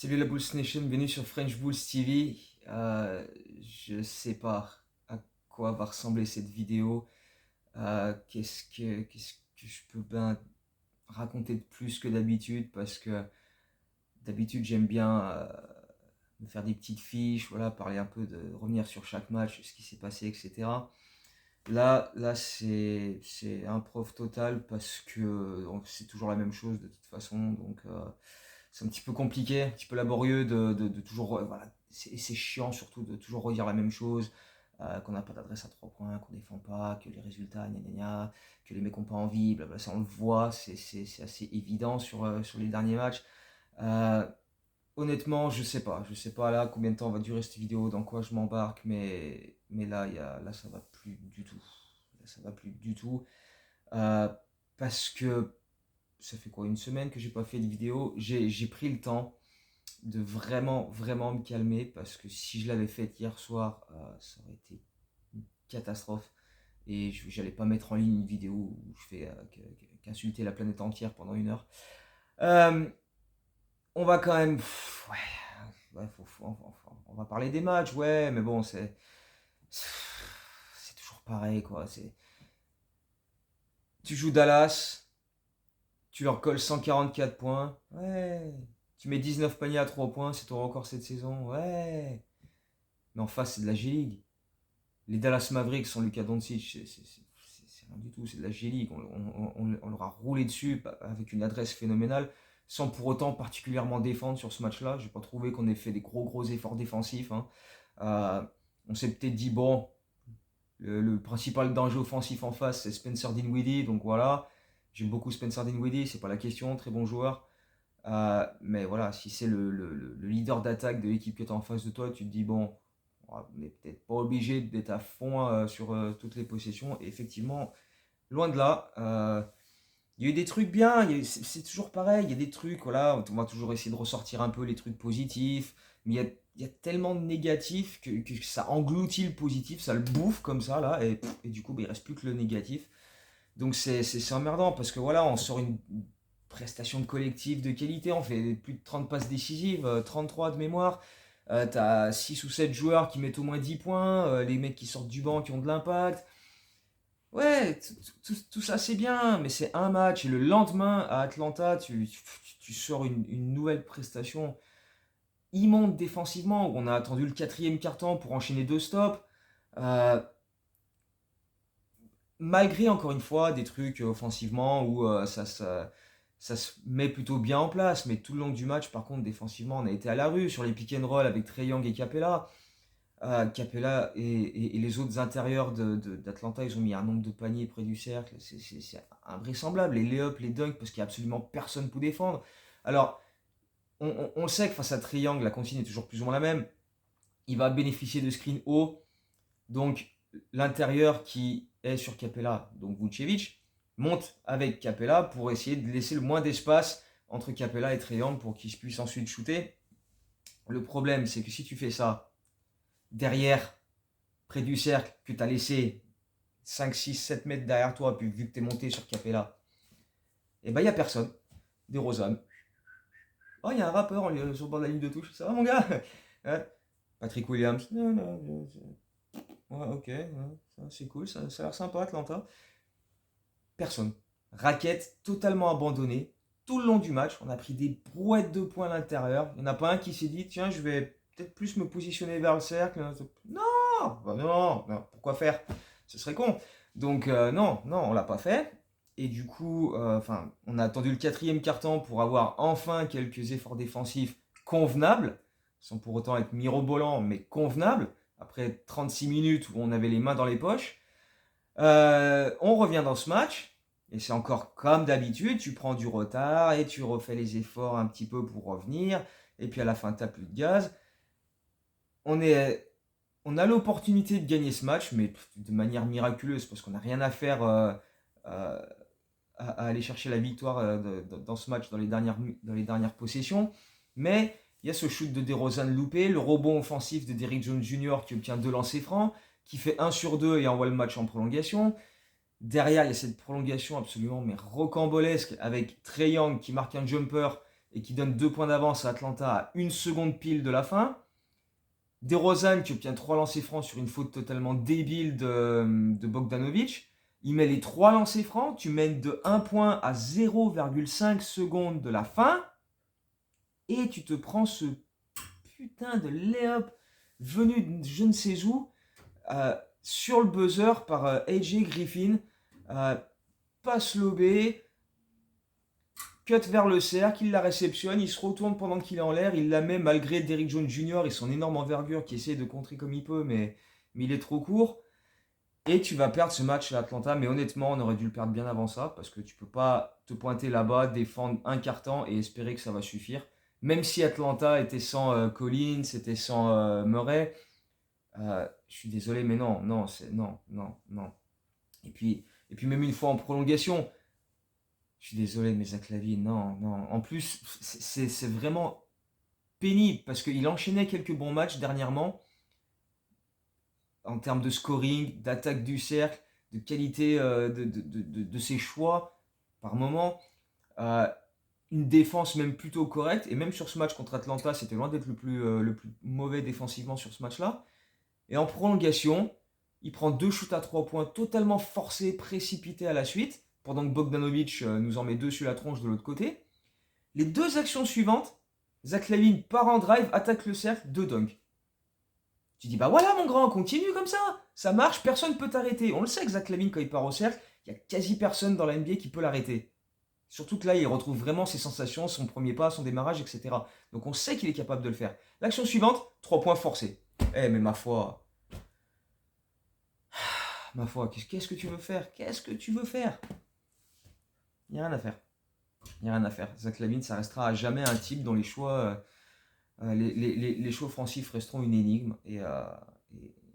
Salut la Bulls Nation, bienvenue sur French Bulls TV. Je sais pas à quoi va ressembler cette vidéo. Qu'est-ce que je peux bien raconter de plus que d'habitude parce que d'habitude j'aime bien me faire des petites fiches, voilà, parler un peu de revenir sur chaque match, ce qui s'est passé, etc. Là c'est improv total parce que c'est toujours la même chose de toute façon, donc c'est un petit peu compliqué, un petit peu laborieux de toujours. Voilà, c'est chiant surtout de toujours redire la même chose, qu'on n'a pas d'adresse à 3 points, qu'on défend pas, que les résultats, gna gna gna, que les mecs n'ont pas envie, blabla, ça on le voit, c'est assez évident sur les derniers matchs. Euh, Honnêtement, je sais pas là combien de temps va durer cette vidéo, dans quoi je m'embarque, mais là, là ça va plus du tout. Là, ça va plus du tout. Euh, Parce que ça fait quoi, une semaine que j'ai pas fait de vidéo, j'ai pris le temps de vraiment me calmer parce que si je l'avais fait hier soir, ça aurait été une catastrophe et j'allais pas mettre en ligne une vidéo où je fais qu'insulter la planète entière pendant 1 heure. Euh, on va quand même, ouais, on va parler des matchs, ouais, mais bon, c'est toujours pareil quoi. Tu joues Dallas, tu leur colles 144 points, ouais. Tu mets 19 paniers à 3 points, c'est ton record cette saison, ouais. Mais en face, c'est de la G-League. Les Dallas Mavericks sont Luka Doncic, c'est rien du tout, c'est de la G-League. On leur a roulé dessus avec une adresse phénoménale, sans pour autant particulièrement défendre sur ce match-là. J'ai pas trouvé qu'on ait fait des gros efforts défensifs, hein. Euh, on s'est peut-être dit, bon, le principal danger offensif en face, c'est Spencer Dinwiddie, donc voilà. J'aime beaucoup Spencer Dinwiddie, c'est pas la question, très bon joueur. Mais voilà, si c'est le leader d'attaque de l'équipe que tu as en face de toi, tu te dis, bon, on n'est peut-être pas obligé d'être à fond sur toutes les possessions. Et effectivement, loin de là, il y a eu des trucs bien, c'est toujours pareil, il y a des trucs, voilà, on va toujours essayer de ressortir un peu les trucs positifs, mais il y a tellement de négatifs que ça engloutit le positif, ça le bouffe comme ça, là, et du coup, bah, il reste plus que le négatif. Donc c'est emmerdant parce que voilà, on sort une prestation de collectif de qualité, on fait plus de 30 passes décisives, 33 de mémoire. T'as 6 ou 7 joueurs qui mettent au moins 10 points, les mecs qui sortent du banc qui ont de l'impact. Ouais, tout ça c'est bien, mais c'est un match et le lendemain à Atlanta, tu sors une nouvelle prestation immonde défensivement où on a attendu le quatrième quart-temps pour enchaîner 2 stops. Euh, Malgré encore une fois des trucs offensivement où ça se met plutôt bien en place, mais tout le long du match, par contre, défensivement, on a été à la rue sur les pick and roll avec Trae Young et Capella. Capella et les autres intérieurs d'Atlanta, ils ont mis un nombre de paniers près du cercle, c'est invraisemblable. Les lay-ups, les dunks, parce qu'il n'y a absolument personne pour défendre. Alors, on sait que face à Trae Young, la consigne est toujours plus ou moins la même. Il va bénéficier de screen haut, donc l'intérieur qui est sur Capella, donc Vucevic, monte avec Capella pour essayer de laisser le moins d'espace entre Capella et Trae Young pour qu'il puisse ensuite shooter. Le problème, c'est que si tu fais ça derrière, près du cercle, que tu as laissé 5, 6, 7 mètres derrière toi, puis vu que tu es monté sur Capella, et ben il n'y a personne. Des Rosanne. Oh, il y a un rappeur sur le bord de la ligne de touche. Ça va, mon gars? Patrick Williams. Non, non, non, ouais, ok, ouais, c'est cool, ça a l'air sympa, Atlanta. Personne. Raquette totalement abandonnée. Tout le long du match, on a pris des brouettes de points à l'intérieur. Il n'y en a pas un qui s'est dit, tiens, je vais peut-être plus me positionner vers le cercle. Non, bah non, non, pourquoi faire? Ce serait con. Donc non, on l'a pas fait. Et du coup, on a attendu le quatrième quart-temps pour avoir enfin quelques efforts défensifs convenables, sans pour autant être mirobolants, mais convenables. Après 36 minutes où on avait les mains dans les poches. On revient dans ce match, et c'est encore comme d'habitude, tu prends du retard et tu refais les efforts un petit peu pour revenir, et puis à la fin, tu n'as plus de gaz. On, est, on a l'opportunité de gagner ce match, mais de manière miraculeuse, parce qu'on n'a rien à faire euh, à aller chercher la victoire dans ce match, dans les dernières possessions. Mais il y a ce shoot de DeRozan loupé, le rebond offensif de Derrick Jones Jr. qui obtient 2 lancers francs, qui fait 1 sur 2 et envoie le match en prolongation. Derrière, il y a cette prolongation absolument mais rocambolesque avec Trae Young qui marque un jumper et qui donne 2 points d'avance à Atlanta à 1 seconde pile de la fin. DeRozan qui obtient 3 lancers francs sur une faute totalement débile de Bogdanovic. Il met les 3 lancers francs, tu mènes de 1 point à 0,5 secondes de la fin, et tu te prends ce putain de lay-up venu de je ne sais où, sur le buzzer par AJ Griffin, passe lobé, cut vers le cercle, il la réceptionne, il se retourne pendant qu'il est en l'air, il la met malgré Derrick Jones Jr. et son énorme envergure qui essaie de contrer comme il peut, mais il est trop court. Et tu vas perdre ce match à Atlanta, mais honnêtement, on aurait dû le perdre bien avant ça, parce que tu peux pas te pointer là-bas, défendre un quart-temps et espérer que ça va suffire. Même si Atlanta était sans Collins, était sans Murray, je suis désolé, mais non, non, non, non, non. Et puis même une fois en prolongation, je suis désolé, mais Zach LaVine, non, non. En plus, c'est vraiment pénible, parce qu'il enchaînait quelques bons matchs dernièrement, en termes de scoring, d'attaque du cercle, de qualité de ses choix par moment. Euh, une défense même plutôt correcte. Et même sur ce match contre Atlanta, c'était loin d'être le plus mauvais défensivement sur ce match-là. Et en prolongation, il prend 2 shoots à 3 points totalement forcés, précipités à la suite, pendant que Bogdanovic nous en met 2 sur la tronche de l'autre côté. Les 2 actions suivantes, Zach LaVine part en drive, attaque le cercle, 2 dunks. Tu dis, bah voilà mon grand, continue comme ça marche, personne ne peut t'arrêter. On le sait que Zach LaVine, quand il part au cercle, il y a quasi personne dans la NBA qui peut l'arrêter. Surtout que là, il retrouve vraiment ses sensations, son premier pas, son démarrage, etc. Donc on sait qu'il est capable de le faire. L'action suivante, 3 points forcés. Mais ma foi, qu'est-ce que tu veux faire? Qu'est-ce que tu veux faire? Il n'y a rien à faire. Il n'y a rien à faire. Zach LaVine, ça restera à jamais un type dont les choix, les choix offensifs resteront une énigme. Et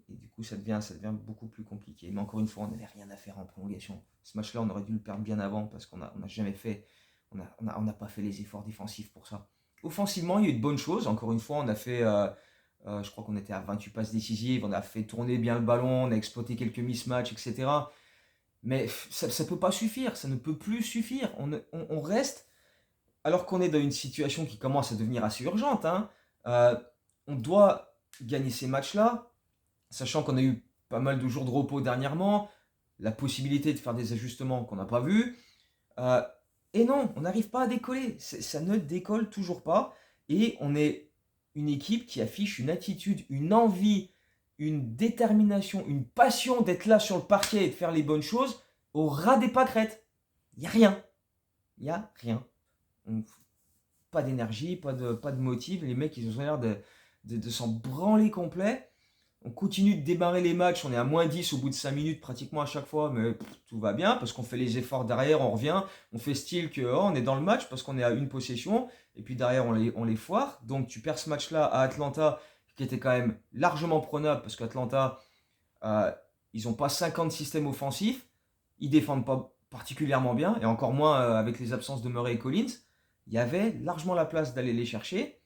du coup, ça devient beaucoup plus compliqué. Mais encore une fois, on n'avait rien à faire en prolongation. Ce match-là, on aurait dû le perdre bien avant parce qu'on n'a jamais fait. On n'a pas fait les efforts défensifs pour ça. Offensivement, il y a eu de bonnes choses. Encore une fois, on a fait. Je crois qu'on était à 28 passes décisives. On a fait tourner bien le ballon. On a exploité quelques mismatchs, etc. Mais ça ne peut pas suffire. Ça ne peut plus suffire. On reste. Alors qu'on est dans une situation qui commence à devenir assez urgente. Hein, on doit gagner ces matchs-là, sachant qu'on a eu pas mal de jours de repos dernièrement, la possibilité de faire des ajustements qu'on n'a pas vus. Et non, on n'arrive pas à décoller. Ça ne décolle toujours pas. Et on est une équipe qui affiche une attitude, une envie, une détermination, une passion d'être là sur le parquet et de faire les bonnes choses au ras des pâquerettes. Il n'y a rien. Il n'y a rien. Pas d'énergie, pas de motive. Les mecs, ils ont l'air de s'en branler complet. On continue de démarrer les matchs, on est à moins 10 au bout de 5 minutes pratiquement à chaque fois, mais tout va bien parce qu'on fait les efforts derrière, on revient, on fait style que on est dans le match parce qu'on est à une possession, et puis derrière on les foire. Donc tu perds ce match-là à Atlanta, qui était quand même largement prenable parce qu'Atlanta, ils n'ont pas 50 systèmes offensifs, ils défendent pas particulièrement bien, et encore moins avec les absences de Murray et Collins. Il y avait largement la place d'aller les chercher.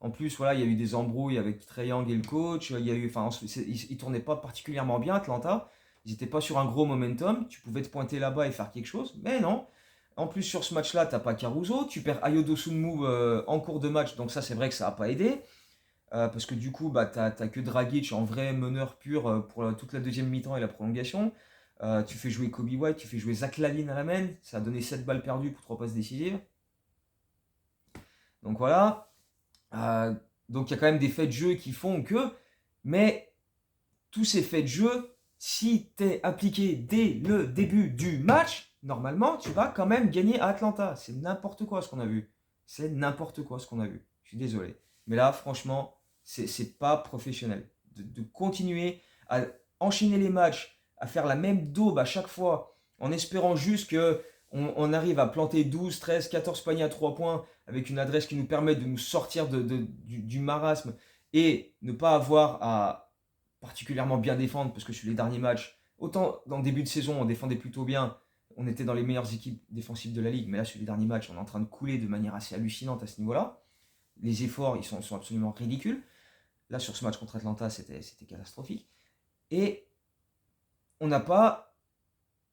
En plus, voilà, il y a eu des embrouilles avec Trae Young et le coach. Il y a eu, enfin, ils tournaient pas particulièrement bien, Atlanta. Ils n'étaient pas sur un gros momentum. Tu pouvais te pointer là-bas et faire quelque chose, mais non. En plus, sur ce match-là, t'as pas Caruso. Tu perds Ayo Dosunmu en cours de match, donc ça, c'est vrai que ça n'a pas aidé. Parce que du coup, bah, t'as que Dragic en vrai meneur pur pour toute la deuxième mi-temps et la prolongation. Tu fais jouer Kobe White, tu fais jouer Zach LaVine à la main. Ça a donné 7 balles perdues pour 3 passes décisives. Donc voilà. Euh, donc il y a quand même des faits de jeu qui font que, mais tous ces faits de jeu, si tu es appliqué dès le début du match, normalement tu vas quand même gagner à Atlanta. C'est n'importe quoi ce qu'on a vu. C'est n'importe quoi ce qu'on a vu. Je suis désolé. Mais là, franchement, c'est pas professionnel. De continuer à enchaîner les matchs, à faire la même daube à chaque fois, en espérant juste que on arrive à planter 12, 13, 14 paniers à 3 points avec une adresse qui nous permet de nous sortir du marasme et ne pas avoir à particulièrement bien défendre, parce que sur les derniers matchs, autant dans le début de saison on défendait plutôt bien, on était dans les meilleures équipes défensives de la ligue, mais là sur les derniers matchs on est en train de couler de manière assez hallucinante à ce niveau-là. Les efforts ils sont absolument ridicules. Là sur ce match contre Atlanta c'était catastrophique. Et on n'a pas,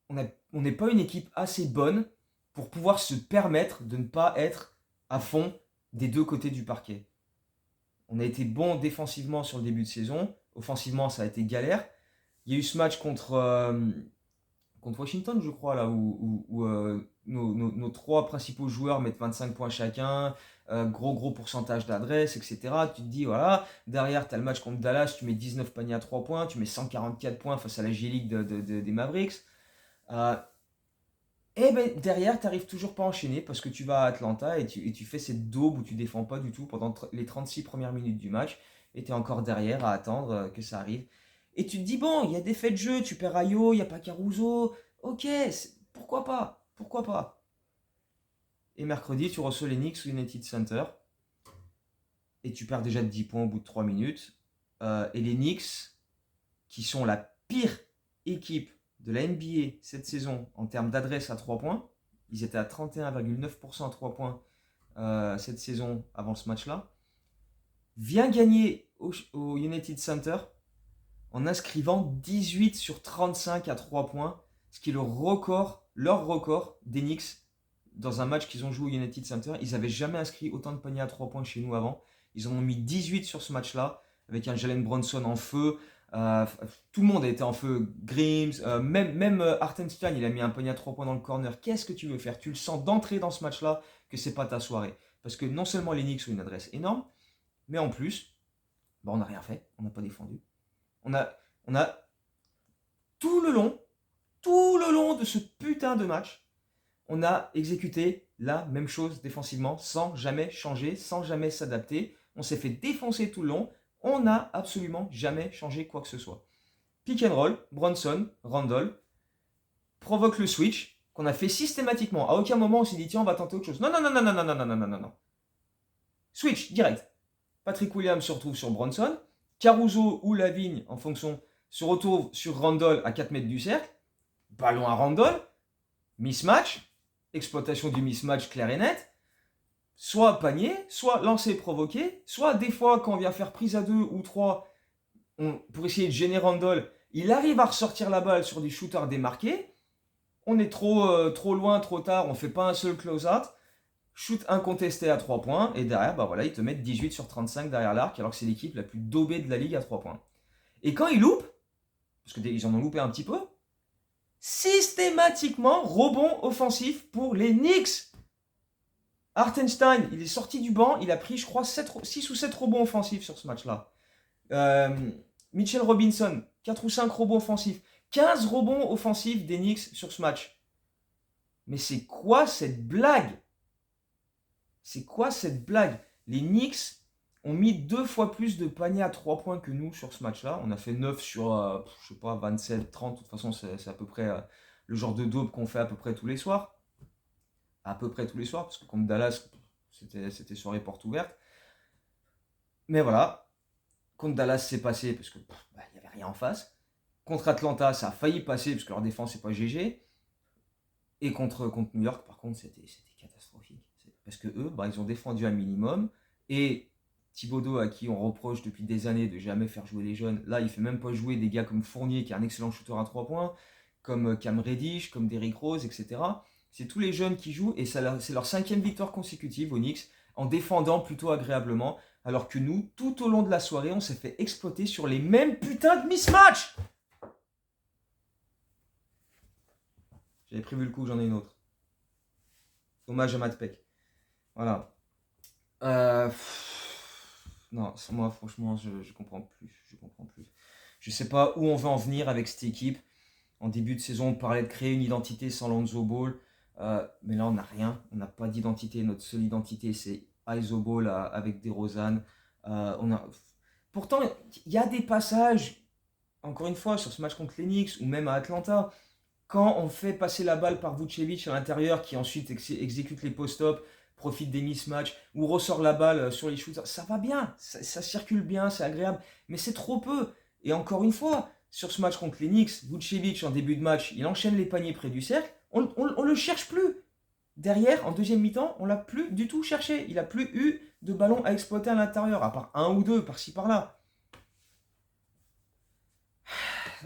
on n'est pas une équipe assez bonne pour pouvoir se permettre de ne pas être à fond des deux côtés du parquet. On a été bon défensivement sur le début de saison. Offensivement, ça a été galère. Il y a eu ce match contre Washington, je crois, là, où nos trois principaux joueurs mettent 25 points chacun, gros pourcentage d'adresse, etc. Tu te dis, voilà, derrière, tu as le match contre Dallas, tu mets 19 paniers à 3 points, tu mets 144 points face à la G-League des Mavericks. Et ben, derrière, tu n'arrives toujours pas à enchaîner parce que tu vas à Atlanta et tu fais cette daube où tu défends pas du tout pendant les 36 premières minutes du match et tu es encore derrière à attendre que ça arrive. Et tu te dis, bon, il y a des faits de jeu, tu perds Ayo, il n'y a pas Caruso, ok, pourquoi pas, pourquoi pas. Et mercredi, tu reçois les Knicks au United Center et tu perds déjà de 10 points au bout de 3 minutes. Et les Knicks, qui sont la pire équipe de la NBA cette saison en termes d'adresse à 3 points, ils étaient à 31,9% à 3 points cette saison avant ce match-là, vient gagner au United Center en inscrivant 18 sur 35 à 3 points, ce qui est leur record des Knicks dans un match qu'ils ont joué au United Center. Ils n'avaient jamais inscrit autant de paniers à 3 points chez nous avant. Ils en ont mis 18 sur ce match-là, avec un Jalen Brunson en feu. Tout le monde a été en feu. Grimes, même Hartenstein, il a mis un panier à 3 points dans le corner. Qu'est-ce que tu veux faire? Tu le sens d'entrée dans ce match-là que c'est pas ta soirée. Parce que non seulement les Knicks ont une adresse énorme, mais en plus, bah, on n'a rien fait. On n'a pas défendu. On a tout le long de ce putain de match, on a exécuté la même chose défensivement, sans jamais changer, sans jamais s'adapter. On s'est fait défoncer tout le long. On n'a absolument jamais changé quoi que ce soit. Pick and roll, Bronson, Randall, provoque le switch, qu'on a fait systématiquement. À aucun moment on s'est dit, tiens, on va tenter autre chose. Non, non, non, non, non, non, non, non, non, non, non. Switch, direct. Patrick Williams se retrouve sur Bronson. Caruso ou Lavigne, en fonction, se retrouve sur Randall à 4 mètres du cercle. Ballon à Randall. Mismatch. Exploitation du mismatch clair et net. Soit panier, soit lancer provoqué, soit des fois quand on vient faire prise à 2 ou 3 pour essayer de gêner Randall, il arrive à ressortir la balle sur des shooters démarqués. On est trop loin, trop tard, on ne fait pas un seul close-out. Shoot incontesté à 3 points, et derrière, bah voilà, ils te mettent 18 sur 35 derrière l'arc, alors que c'est l'équipe la plus daubée de la ligue à 3 points. Et quand ils loupent, parce qu'ils en ont loupé un petit peu, systématiquement, rebond offensif pour les Knicks. Hartenstein, il est sorti du banc, il a pris, je crois, 6 ou 7 rebonds offensifs sur ce match-là. Mitchell Robinson, 4 ou 5 rebonds offensifs. 15 rebonds offensifs des Knicks sur ce match. Mais c'est quoi cette blague? C'est quoi cette blague? Les Knicks ont mis 2 fois plus de paniers à 3 points que nous sur ce match-là. On a fait 9 sur, je sais pas, 27, 30. De toute façon, c'est à peu près le genre de dope qu'on fait à peu près tous les soirs. À peu près tous les soirs, parce que contre Dallas, c'était soirée porte ouverte. Mais voilà, contre Dallas, c'est passé parce que n'y avait rien en face. Contre Atlanta, ça a failli passer parce que leur défense n'est pas GG. Et contre New York, par contre, c'était catastrophique. Parce que eux, ils ont défendu un minimum. Et Thibodeau, à qui on reproche depuis des années de jamais faire jouer les jeunes, là, il fait même pas jouer des gars comme Fournier, qui est un excellent shooter à 3 points, comme Cam Reddish, comme Derrick Rose, etc. C'est tous les jeunes qui jouent et c'est leur 5e victoire consécutive aux Knicks en défendant plutôt agréablement. Alors que nous, tout au long de la soirée, on s'est fait exploiter sur les mêmes putains de mismatchs. J'avais prévu le coup, j'en ai une autre. Hommage à Matt Peck. Voilà. Non, moi, franchement, je comprends plus. Je comprends plus. Je sais pas où on veut en venir avec cette équipe. En début de saison, on parlait de créer une identité sans Lonzo Ball. Mais là, on n'a rien. On n'a pas d'identité. Notre seule identité, c'est Iso Ball avec DeRozan. Pourtant, il y a des passages, encore une fois, sur ce match contre les Knicks ou même à Atlanta, quand on fait passer la balle par Vucevic à l'intérieur, qui ensuite exécute les post-up, profite des mismatchs, ou ressort la balle sur les shoots, ça va bien, ça circule bien, c'est agréable, mais c'est trop peu. Et encore une fois, sur ce match contre les Knicks, Vucevic en début de match, il enchaîne les paniers près du cercle, on le cherche plus. Derrière, en deuxième mi-temps, on l'a plus du tout cherché. Il n'a plus eu de ballon à exploiter à l'intérieur, à part un ou deux par-ci par-là.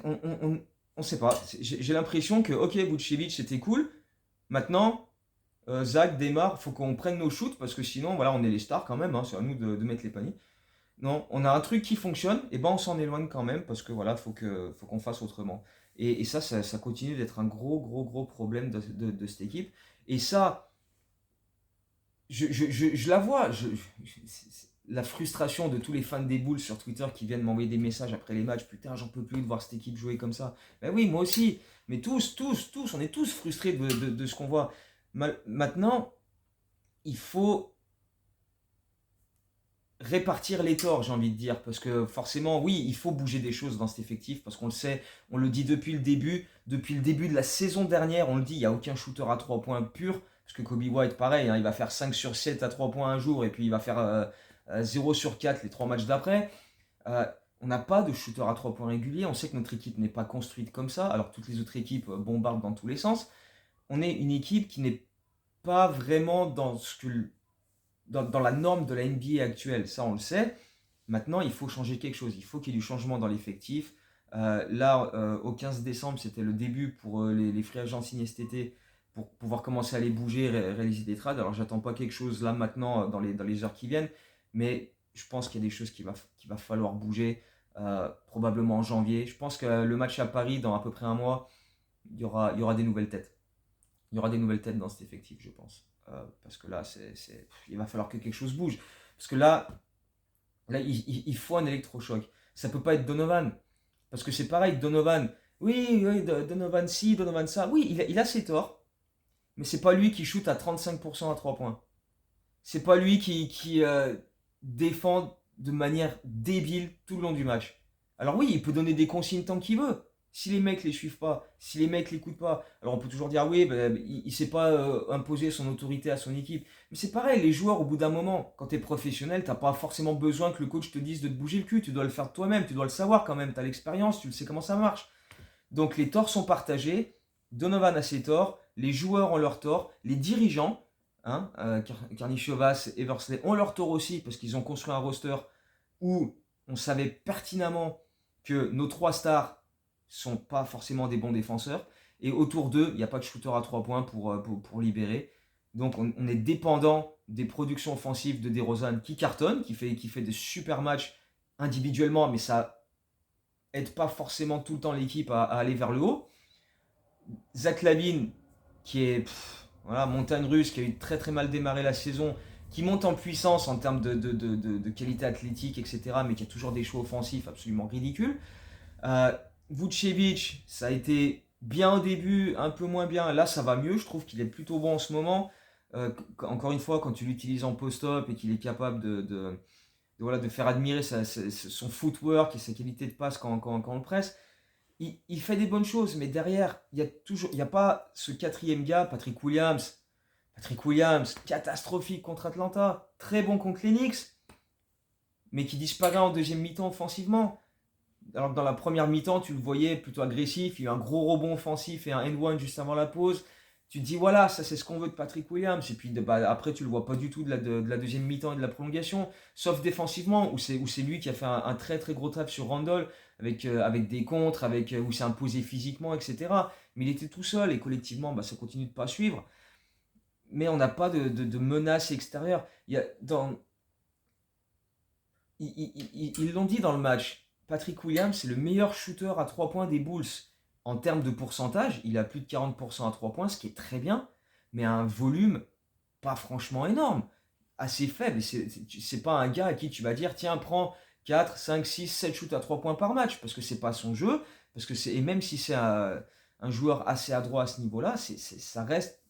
On sait pas. J'ai l'impression que, ok, Vucevic, c'était cool. Maintenant, Zach démarre, faut qu'on prenne nos shoots parce que sinon, voilà, on est les stars quand même, hein, c'est à nous de mettre les paniers. Non, on a un truc qui fonctionne, et ben on s'en éloigne quand même parce que voilà, faut qu'on fasse autrement. Et ça continue d'être un gros problème de cette équipe. Et ça, je la vois. La frustration de tous les fans des Bulls sur Twitter qui viennent m'envoyer des messages après les matchs. Putain, j'en peux plus de voir cette équipe jouer comme ça. Ben oui, moi aussi. Mais tous, on est tous frustrés de ce qu'on voit. Maintenant, il faut répartir les torts, j'ai envie de dire, parce que forcément, oui, il faut bouger des choses dans cet effectif, parce qu'on le sait, on le dit depuis le début de la saison dernière, on le dit, il n'y a aucun shooter à 3 points pur, parce que Kobe White, pareil, hein, il va faire 5 sur 7 à 3 points un jour, et puis il va faire 0 sur 4 les 3 matchs d'après. Euh, on n'a pas de shooter à 3 points régulier, on sait que notre équipe n'est pas construite comme ça, alors toutes les autres équipes bombardent dans tous les sens. On est une équipe qui n'est pas vraiment dans la norme de la NBA actuelle, ça on le sait. Maintenant, il faut changer quelque chose. Il faut qu'il y ait du changement dans l'effectif. Au 15 décembre, c'était le début pour les free agents signés cet été pour pouvoir commencer à les bouger, réaliser des trades. Alors, j'attends pas quelque chose là maintenant dans les heures qui viennent, mais je pense qu'il y a des choses qu'il va falloir bouger probablement en janvier. Je pense que le match à Paris, dans à peu près un mois, il y aura des nouvelles têtes. Il y aura des nouvelles têtes dans cet effectif, je pense. Parce que là, il va falloir que quelque chose bouge. Parce que là, il faut un électrochoc. Ça peut pas être Donovan. Parce que c'est pareil, Donovan. Oui, Donovan ci, Donovan ça. Oui, il a ses torts. Mais c'est pas lui qui shoot à 35% à 3 points. C'est pas lui qui défend de manière débile tout le long du match. Alors oui, il peut donner des consignes tant qu'il veut. Si les mecs les suivent pas, si les mecs l'écoutent pas, alors on peut toujours dire oui, ben, il sait pas imposer son autorité à son équipe. Mais c'est pareil, les joueurs au bout d'un moment, quand tu es professionnel, t'as pas forcément besoin que le coach te dise de te bouger le cul, tu dois le faire toi-même, tu dois le savoir quand même, tu as l'expérience, tu le sais comment ça marche. Donc les torts sont partagés, Donovan a ses torts, les joueurs ont leurs torts, les dirigeants, hein, Karnišovas et Eversley ont leurs torts aussi parce qu'ils ont construit un roster où on savait pertinemment que nos trois stars sont pas forcément des bons défenseurs et autour d'eux, il n'y a pas de shooter à 3 points pour libérer. Donc on est dépendant des productions offensives de DeRozan qui cartonne, qui fait des super matchs individuellement, mais ça aide pas forcément tout le temps l'équipe à aller vers le haut. Zach LaVine, qui est voilà, montagne russe, qui a eu très mal démarré la saison, qui monte en puissance en termes de qualité athlétique, etc., mais qui a toujours des choix offensifs absolument ridicules. Vucevic, ça a été bien au début, un peu moins bien. Là, ça va mieux. Je trouve qu'il est plutôt bon en ce moment. Encore une fois, quand tu l'utilises en post-up et qu'il est capable voilà, de faire admirer son footwork et sa qualité de passe quand on le presse, il fait des bonnes choses, mais derrière, il y a pas ce quatrième gars, Patrick Williams. Patrick Williams, catastrophique contre Atlanta, très bon contre les Knicks, mais qui disparaît en deuxième mi-temps offensivement. Alors que dans la première mi-temps, tu le voyais plutôt agressif, il y a eu un gros rebond offensif et un end-one juste avant la pause. Tu te dis, voilà, ça c'est ce qu'on veut de Patrick Williams. Et puis après, tu le vois pas du tout de la deuxième mi-temps et de la prolongation, sauf défensivement, où c'est lui qui a fait un très gros tap sur Randall, avec des contres, où c'est imposé physiquement, etc. Mais il était tout seul et collectivement, ça continue de pas suivre. Mais on n'a pas de menace extérieure. Ils l'ont dit dans le match. Patrick Williams, c'est le meilleur shooter à 3 points des Bulls. En termes de pourcentage, il a plus de 40% à 3 points, ce qui est très bien, mais à un volume pas franchement énorme, assez faible. C'est pas un gars à qui tu vas dire, tiens, prends 4, 5, 6, 7 shoots à 3 points par match, parce que c'est pas son jeu, et même si c'est un joueur assez adroit à ce niveau-là, ça reste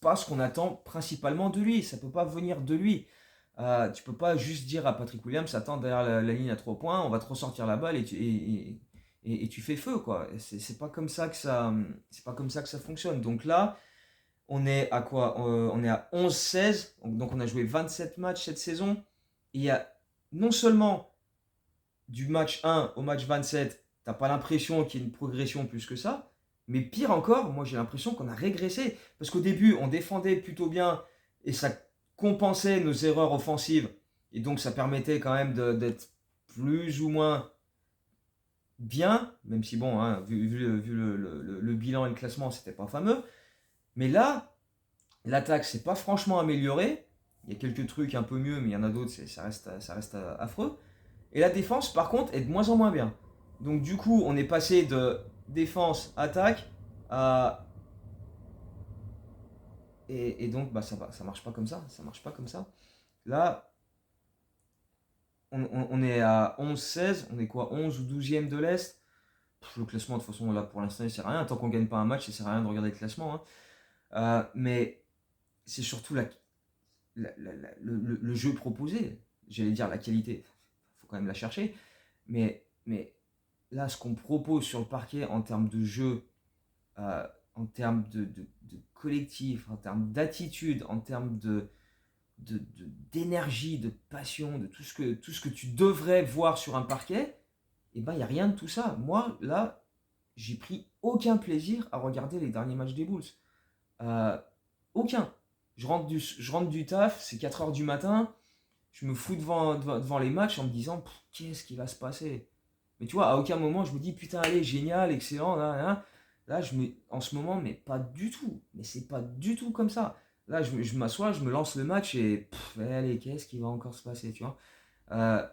pas ce qu'on attend principalement de lui. Ça peut pas venir de lui. Tu peux pas juste dire à Patrick Williams, attends derrière la ligne à 3 points, on va te ressortir la balle et tu fais feu, quoi. C'est pas comme ça que c'est pas comme ça que ça fonctionne. Donc là, on est à quoi? On est à 11-16, donc on a joué 27 matchs cette saison. Et il y a non seulement du match 1 au match 27, t'as pas l'impression qu'il y ait une progression plus que ça, mais pire encore, moi j'ai l'impression qu'on a régressé. Parce qu'au début, on défendait plutôt bien et ça compensait nos erreurs offensives. Et donc ça permettait quand même d'être plus ou moins bien, même si bon, hein, vu le bilan et le classement, c'était pas fameux. Mais là, L'attaque, c'est pas franchement amélioré. Il y a quelques trucs un peu mieux, mais il y en a d'autres, ça reste affreux. Et la défense, par contre, est de moins en moins bien. Donc du coup, on est passé de défense, attaque, à... Et donc, bah, ça marche pas comme ça. Ça marche pas comme ça. Là, on est à 11-16. On est quoi, 11 ou 12e de l'Est. Le classement, de toute façon, là, pour l'instant, il sert à rien. Tant qu'on gagne pas un match, ça sert à rien de regarder le classement, hein. Mais c'est surtout le jeu proposé. J'allais dire la qualité. Il faut quand même la chercher. Mais là, ce qu'on propose sur le parquet en termes de jeu, en termes de collectif, en termes d'attitude, en termes d'énergie, de passion, de tout ce que tu devrais voir sur un parquet, et ben il n'y a rien de tout ça. Moi, là, j'ai pris aucun plaisir à regarder les derniers matchs des Bulls. Euh, Aucun. Je rentre du taf, c'est 4 heures du matin, je me fous devant les matchs en me disant qu'est-ce qui va se passer. Mais tu vois, à aucun moment je me dis putain, allez, génial, excellent, là en ce moment, mais pas du tout. Mais c'est pas du tout comme ça. Là, je m'assois, je me lance le match et allez, qu'est-ce qui va encore se passer, tu vois. Euh,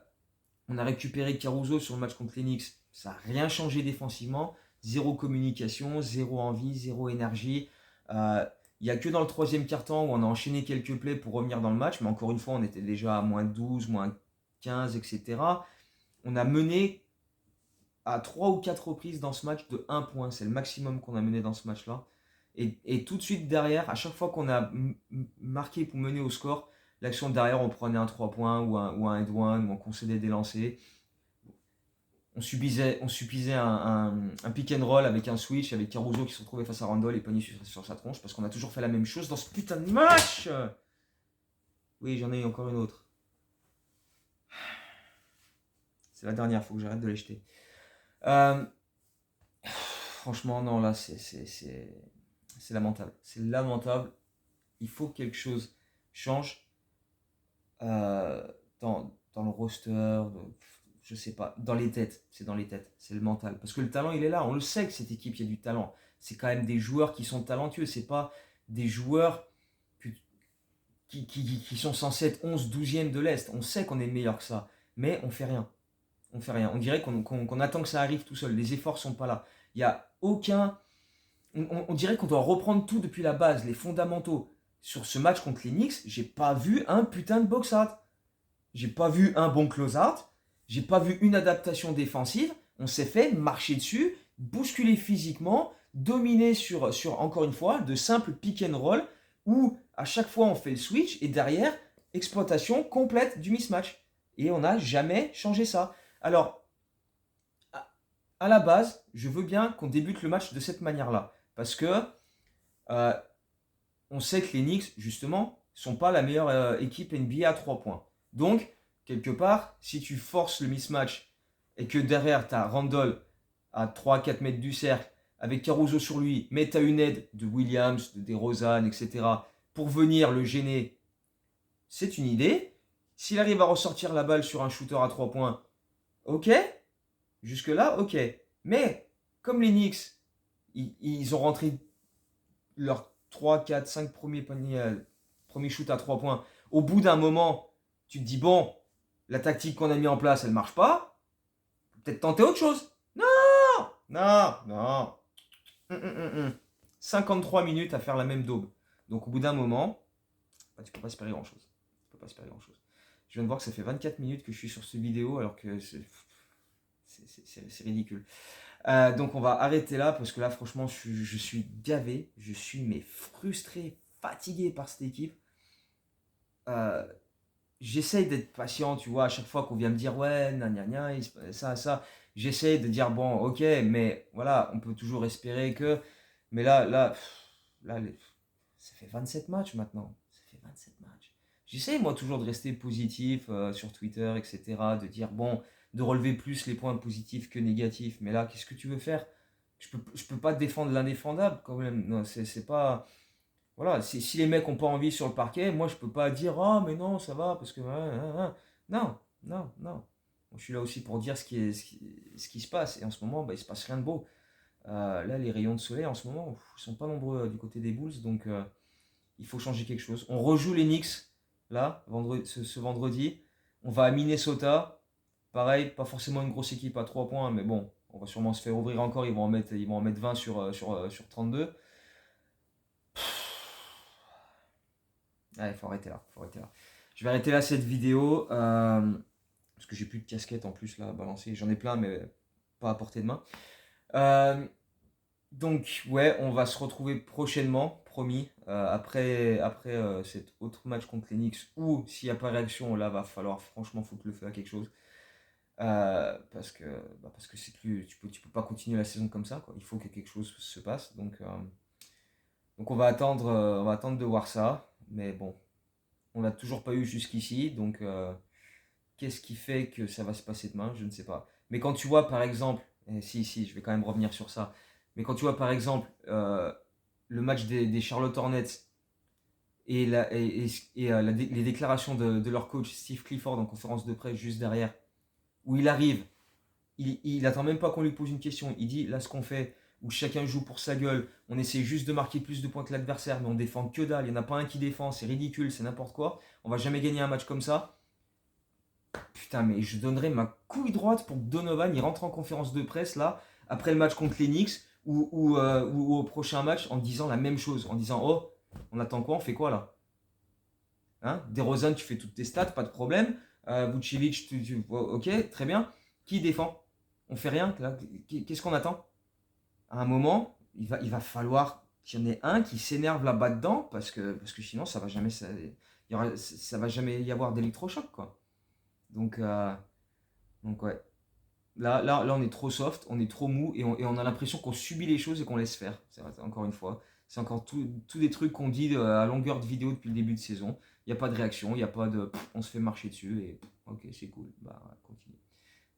on a récupéré Caruso sur le match contre les Knicks, ça n'a rien changé défensivement. Zéro communication, zéro envie, zéro énergie. Il n'y a que dans le troisième quart-temps où on a enchaîné quelques plays pour revenir dans le match, mais encore une fois, on était déjà à moins 12, moins 15, etc. On a mené à 3 ou 4 reprises dans ce match de 1 point. C'est le maximum qu'on a mené dans ce match-là. Et tout de suite derrière, à chaque fois qu'on a marqué pour mener au score, l'action derrière, on prenait un 3 points ou un head one, ou on concédait des lancers. On subissait un pick and roll avec un switch, avec Caruso qui se retrouvait face à Randall et pogné sur sa tronche, parce qu'on a toujours fait la même chose dans ce putain de match. Oui, j'en ai eu encore une autre. C'est la dernière, faut que j'arrête de les jeter. Franchement, non, là, c'est lamentable. C'est lamentable. Il faut que quelque chose change euh, dans le roster, je sais pas, dans les têtes. C'est dans les têtes, c'est le mental. Parce que le talent, il est là. On le sait que cette équipe, il y a du talent. C'est quand même des joueurs qui sont talentueux. C'est pas des joueurs qui sont censés être 11, 12e de l'Est. On sait qu'on est meilleur que ça. Mais on fait rien. On fait rien. On dirait qu'on attend que ça arrive tout seul. Les efforts sont pas là. Il y a aucun. On dirait qu'on doit reprendre tout depuis la base, les fondamentaux. Sur ce match contre les Knicks, j'ai pas vu un putain de box-out. J'ai pas vu un bon close-out. J'ai pas vu une adaptation défensive. On s'est fait marcher dessus, bousculer physiquement, dominer sur encore une fois, de simples pick and roll où à chaque fois on fait le switch et derrière, exploitation complète du mismatch. Et on n'a jamais changé ça. Alors, à la base, je veux bien qu'on débute le match de cette manière-là. Parce que euh, on sait que les Knicks, justement, sont pas la meilleure équipe NBA à 3 points. Donc, quelque part, si tu forces le mismatch et que derrière, tu as Randall à 3-4 mètres du cercle, avec Caruso sur lui, mais tu as une aide de Williams, de DeRozan, etc., pour venir le gêner, c'est une idée. S'il arrive à ressortir la balle sur un shooter à 3 points, ok. Jusque-là, ok. Mais, comme les Knicks, ils ont rentré leurs 3, 4, 5 premiers shoots à 3 points. Au bout d'un moment, tu te dis, bon, la tactique qu'on a mis en place, elle marche pas. Peut-être tenter autre chose. Non, non, non. 53 minutes à faire la même daube. Donc au bout d'un moment, bah, tu peux pas espérer grand-chose. Tu peux pas espérer grand-chose. Je viens de voir que ça fait 24 minutes que je suis sur cette vidéo alors que c'est ridicule. Donc on va arrêter là parce que là franchement je suis gavé, je suis mais frustré, fatigué par cette équipe. Euh, J'essaye d'être patient, tu vois, à chaque fois qu'on vient me dire ouais, ça, j'essaye de dire bon, ok, mais voilà, on peut toujours espérer que. Mais là, ça fait 27 matchs maintenant. Ça fait 27 matchs. J'essaye moi toujours de rester positif sur Twitter, etc. De dire bon, de relever plus les points positifs que négatifs. Mais là, qu'est-ce que tu veux faire? Je peux pas défendre l'indéfendable quand même. Non, c'est pas. Voilà, si les mecs ont pas envie sur le parquet, moi je peux pas dire ah mais non ça va parce que non, non, non. Moi, je suis là aussi pour dire ce qui se passe et en ce moment bah, il se passe rien de beau. Là les rayons de soleil en ce moment ils sont pas nombreux du côté des Bulls donc Il faut changer quelque chose. On rejoue les Knicks, là, ce vendredi. On va à Minnesota. Pareil, pas forcément une grosse équipe à 3 points, mais bon, on va sûrement se faire ouvrir encore. Ils vont en mettre 20 sur 32. Ah, il faut arrêter là, faut arrêter là. Je vais arrêter là cette vidéo, parce que j'ai plus de casquettes en plus là à balancer. J'en ai plein, mais pas à portée de main. Euh, donc, ouais, on va se retrouver prochainement, promis, après cet autre match contre les Knicks, ou s'il n'y a pas réaction, là, va falloir franchement foutre le feu à quelque chose. Parce que c'est plus, tu peux pas continuer la saison comme ça, quoi. Il faut que quelque chose se passe. Donc on va attendre de voir ça. Mais bon, on l'a toujours pas eu jusqu'ici. Donc qu'est-ce qui fait que ça va se passer demain? Je ne sais pas. Mais quand tu vois par exemple, et si, je vais quand même revenir sur ça. Mais quand tu vois par exemple le match des Charlotte Hornets et les déclarations de leur coach Steve Clifford en conférence de presse juste derrière, où il arrive, il attend même pas qu'on lui pose une question. Il dit là ce qu'on fait, où chacun joue pour sa gueule, on essaie juste de marquer plus de points que l'adversaire, mais on défend que dalle. Il n'y en a pas un qui défend, c'est ridicule, c'est n'importe quoi. On va jamais gagner un match comme ça. Putain, mais je donnerais ma couille droite pour que Donovan il rentre en conférence de presse là, après le match contre les Knicks, ou au prochain match, en disant la même chose, en disant oh, on attend quoi, on fait quoi là, hein? DeRozan, tu fais toutes tes stats, pas de problème. Vucevic, ok, très bien. Qui défend? On fait rien là. Qu'est-ce qu'on attend? À un moment, il va falloir qu'il y en ait un qui s'énerve là-bas dedans, parce que sinon ça va jamais y avoir d'électrochoc, quoi. Donc, euh, donc ouais. Là, on est trop soft, on est trop mou et on a l'impression qu'on subit les choses et qu'on laisse faire. C'est vrai, encore une fois. C'est encore tous des trucs qu'on dit à longueur de vidéo depuis le début de saison. Il n'y a pas de réaction, il n'y a pas de on se fait marcher dessus et ok, c'est cool. Bah, ouais, continue.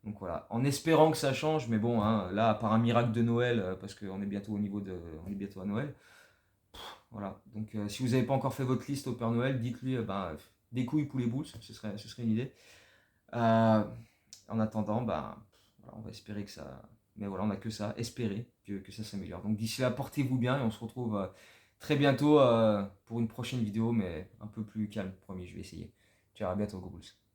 Donc voilà, en espérant que ça change, mais bon, hein, là, par un miracle de Noël, parce qu'on est bientôt on est bientôt à Noël. Voilà. Donc si vous n'avez pas encore fait votre liste au Père Noël, dites-lui des couilles poulet boules, ce serait une idée. Euh, En attendant, voilà, on va espérer que ça. Mais voilà, on n'a que ça, espérer que ça s'améliore. Donc d'ici là, portez-vous bien et on se retrouve très bientôt pour une prochaine vidéo, mais un peu plus calme, promis, je vais essayer. Ciao, à bientôt, Go Bulls.